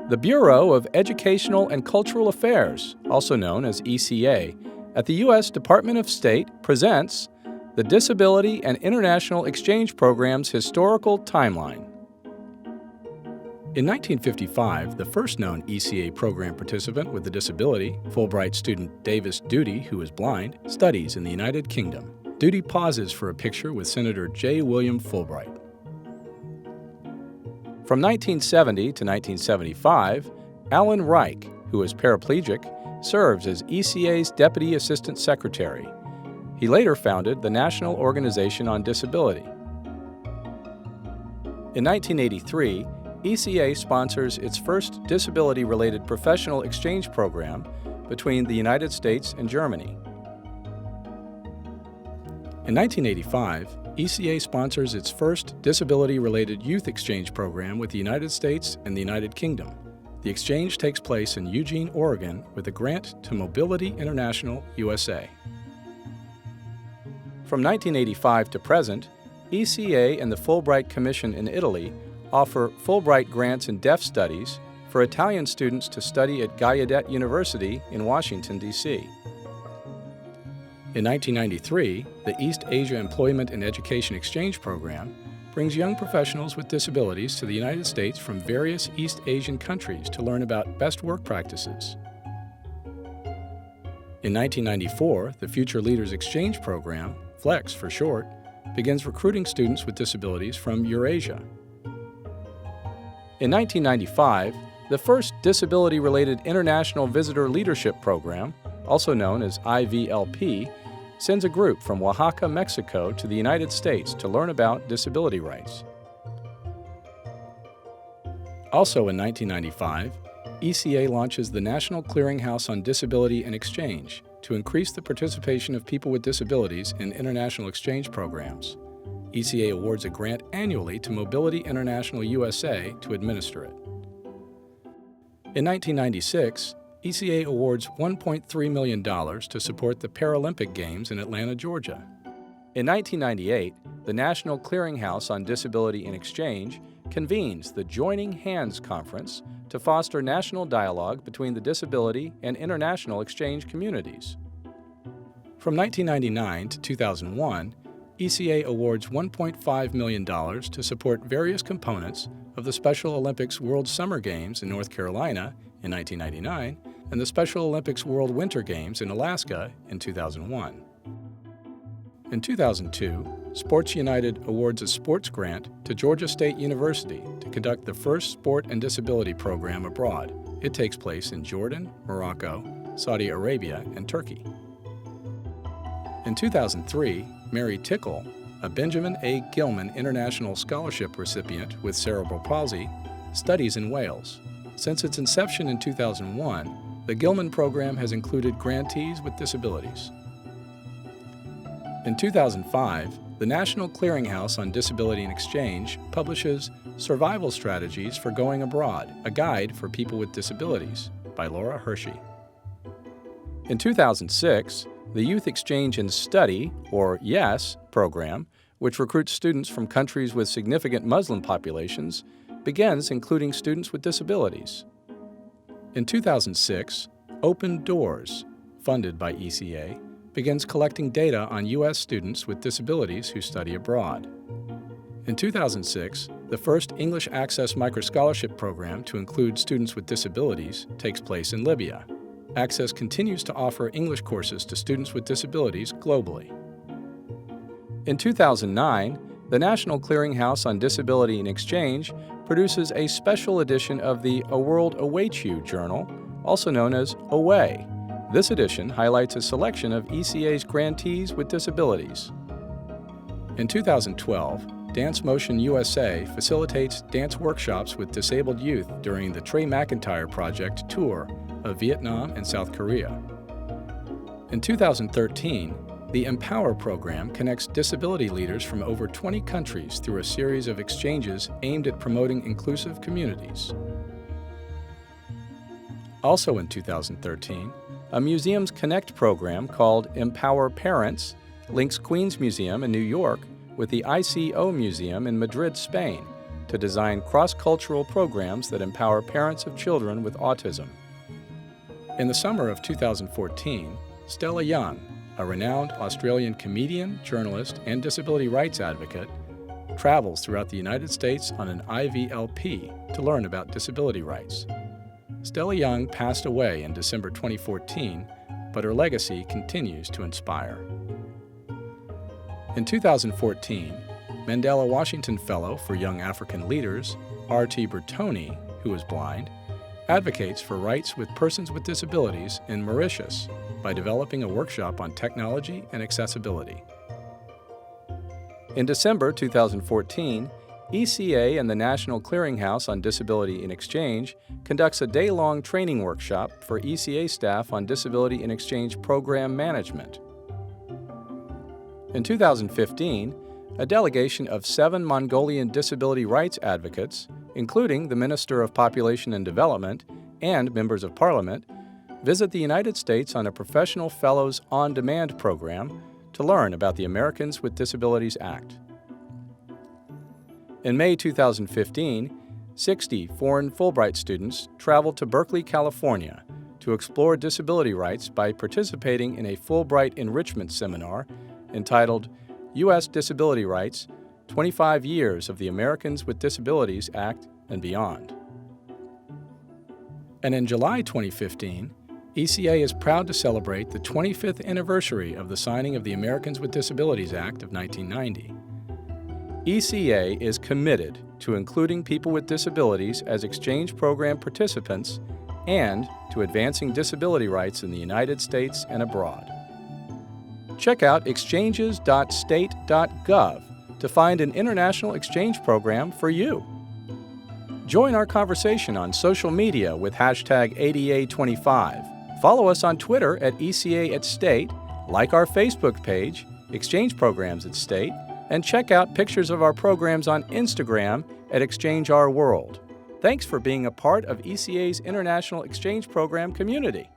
The Bureau of Educational and Cultural Affairs, also known as ECA, at the U.S. Department of State presents the Disability and International Exchange Program's Historical Timeline. In 1955, the first known ECA program participant with a disability, Fulbright student Davis Duty, who is blind, studies in the United Kingdom. Duty pauses for a picture with Senator J. William Fulbright. From 1970 to 1975, Alan Reich, who is paraplegic, serves as ECA's Deputy Assistant Secretary. He later founded the National Organization on Disability. In 1983, ECA sponsors its first disability-related professional exchange program between the United States and Germany. In 1985, ECA sponsors its first disability-related youth exchange program with the United States and the United Kingdom. The exchange takes place in Eugene, Oregon, with a grant to Mobility International USA. From 1985 to present, ECA and the Fulbright Commission in Italy offer Fulbright grants in deaf studies for Italian students to study at Gallaudet University in Washington, D.C. In 1993, the East Asia Employment and Education Exchange Program brings young professionals with disabilities to the United States from various East Asian countries to learn about best work practices. In 1994, the Future Leaders Exchange Program, FLEX for short, begins recruiting students with disabilities from Eurasia. In 1995, the first Disability-Related International Visitor Leadership Program, also known as IVLP, sends a group from Oaxaca, Mexico to the United States to learn about disability rights. Also in 1995, ECA launches the National Clearinghouse on Disability and Exchange to increase the participation of people with disabilities in international exchange programs. ECA awards a grant annually to Mobility International USA to administer it. In 1996, ECA awards $1.3 million to support the Paralympic Games in Atlanta, Georgia. In 1998, the National Clearinghouse on Disability and Exchange convenes the Joining Hands Conference to foster national dialogue between the disability and international exchange communities. From 1999 to 2001, ECA awards $1.5 million to support various components of the Special Olympics World Summer Games in North Carolina in 1999 and the Special Olympics World Winter Games in Alaska in 2001. In 2002, Sports United awards a sports grant to Georgia State University to conduct the first sport and disability program abroad. It takes place in Jordan, Morocco, Saudi Arabia, and Turkey. In 2003, Mary Tickle, a Benjamin A. Gilman International Scholarship recipient with cerebral palsy, studies in Wales. Since its inception in 2001, the Gilman program has included grantees with disabilities. In 2005, the National Clearinghouse on Disability and Exchange publishes Survival Strategies for Going Abroad, a Guide for People with Disabilities, by Laura Hershey. In 2006, the Youth Exchange and Study, or YES, program, which recruits students from countries with significant Muslim populations, begins including students with disabilities. In 2006, Open Doors, funded by ECA, begins collecting data on U.S. students with disabilities who study abroad. In 2006, the first English Access Microscholarship program to include students with disabilities takes place in Libya. Access continues to offer English courses to students with disabilities globally. In 2009, the National Clearinghouse on Disability and Exchange produces a special edition of the A World Awaits You journal, also known as Away. This edition highlights a selection of ECA's grantees with disabilities. In 2012, Dance Motion USA facilitates dance workshops with disabled youth during the Trey McIntyre Project tour of Vietnam and South Korea. In 2013, the Empower program connects disability leaders from over 20 countries through a series of exchanges aimed at promoting inclusive communities. Also in 2013, a Museums Connect program called Empower Parents links Queen's Museum in New York with the ICO Museum in Madrid, Spain, to design cross-cultural programs that empower parents of children with autism. In the summer of 2014, Stella Young, a renowned Australian comedian, journalist, and disability rights advocate, travels throughout the United States on an IVLP to learn about disability rights. Stella Young passed away in December 2014, but her legacy continues to inspire. In 2014, Mandela Washington Fellow for Young African Leaders, R.T. Bertoni, who is blind, advocates for rights with persons with disabilities in Mauritius by developing a workshop on technology and accessibility. In December 2014, ECA and the National Clearinghouse on Disability in Exchange conducts a day-long training workshop for ECA staff on Disability in Exchange program management. In 2015, a delegation of 7 Mongolian disability rights advocates, including the Minister of Population and Development and members of Parliament, visit the United States on a Professional Fellows on-Demand program to learn about the Americans with Disabilities Act. In May 2015, 60 foreign Fulbright students traveled to Berkeley, California to explore disability rights by participating in a Fulbright enrichment seminar entitled U.S. Disability Rights, 25 Years of the Americans with Disabilities Act and Beyond. And in July 2015, ECA is proud to celebrate the 25th anniversary of the signing of the Americans with Disabilities Act of 1990. ECA is committed to including people with disabilities as exchange program participants and to advancing disability rights in the United States and abroad. Check out exchanges.state.gov to find an international exchange program for you. Join our conversation on social media with hashtag ADA25. Follow us on Twitter at ECA at State, like our Facebook page, Exchange Programs at State, and check out pictures of our programs on Instagram at Exchange Our World. Thanks for being a part of ECA's International Exchange Program community.